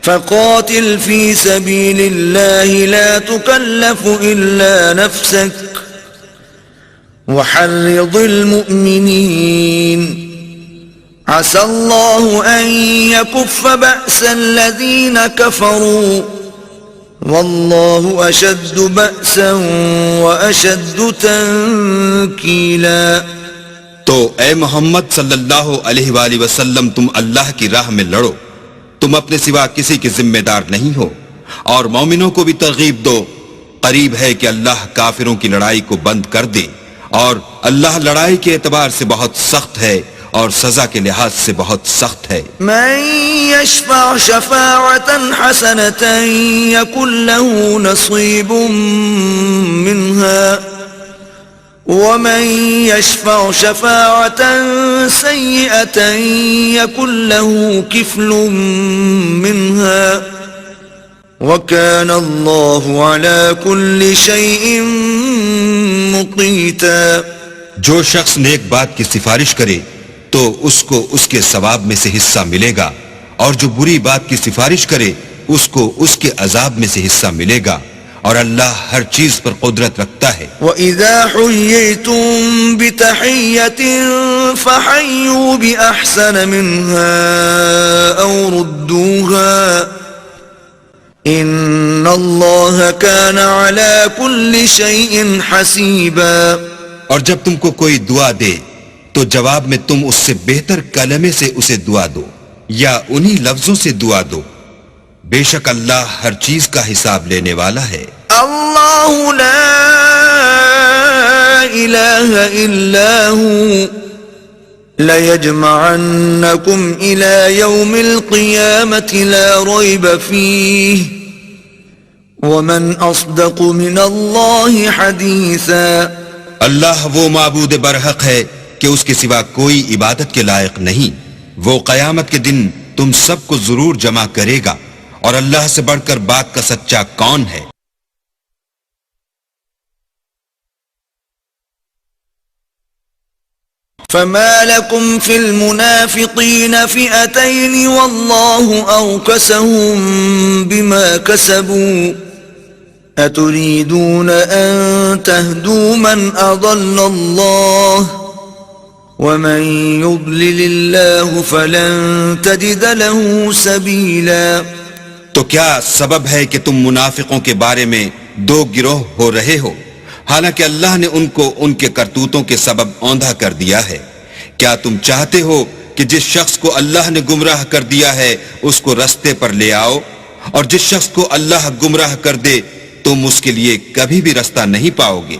فقاتل في سبيل الله لا تكلف إلا نفسك وحرض المؤمنين عسى الله أن يكف بأس الذين كفروا والله أشد بأسا وأشد تنكيلا. تو اے محمد صلی اللہ علیہ وآلہ وسلم تم اللہ کی راہ میں لڑو، تم اپنے سوا کسی کے ذمہ دار نہیں ہو، اور مومنوں کو بھی ترغیب دو، قریب ہے کہ اللہ کافروں کی لڑائی کو بند کر دے، اور اللہ لڑائی کے اعتبار سے بہت سخت ہے اور سزا کے لحاظ سے بہت سخت ہے. من يشفع شفاعة حسنة يكن له نصيب منها ومن يشفع شفاعة سيئة يكن له كفل منها وكان الله على كل شيء مقيتا. جو شخص نیک بات کی سفارش کرے تو اس کو اس کے ثواب میں سے حصہ ملے گا، اور جو بری بات کی سفارش کرے اس کو اس کے عذاب میں سے حصہ ملے گا، اور اللہ ہر چیز پر قدرت رکھتا ہے. وَإِذَا حُيِّيتُم بِتَحِيَّةٍ فَحَيُّوا بِأَحْسَنَ مِنْهَا أَوْ رُدُّوهَا إِنَّ اللَّهَ كَانَ عَلَى كُلِّ شَيْءٍ حَسِيبًا. اور جب تم کو کوئی دعا دے تو جواب میں تم اس سے بہتر کلمے سے اسے دعا دو یا انہی لفظوں سے دعا دو، بے شک اللہ ہر چیز کا حساب لینے والا ہے. اللہ لا الہ الا ہوا لیجمعنکم الی یوم القیامة لا ریب فیہ ومن اصدق من اللہ حدیثا. اللہ وہ معبود برحق ہے کہ اس کے سوا کوئی عبادت کے لائق نہیں، وہ قیامت کے دن تم سب کو ضرور جمع کرے گا، اور اللہ سے بڑھ کر بات کا سچا کون ہے؟ فما لكم في المنافقين فئتين والله أوكسهم بما كسبوا أتريدون أن تهدوا من أضل الله ومن يضلل الله فلن تجد له سبيلا. تو کیا سبب ہے کہ تم منافقوں کے بارے میں دو گروہ ہو رہے ہو، حالانکہ اللہ نے ان کو ان کے کرتوتوں کے سبب اوندھا کر دیا ہے؟ کیا تم چاہتے ہو کہ جس شخص کو اللہ نے گمراہ کر دیا ہے اس کو رستے پر لے آؤ، اور جس شخص کو اللہ گمراہ کر دے تم اس کے لیے کبھی بھی رستہ نہیں پاؤ گے؟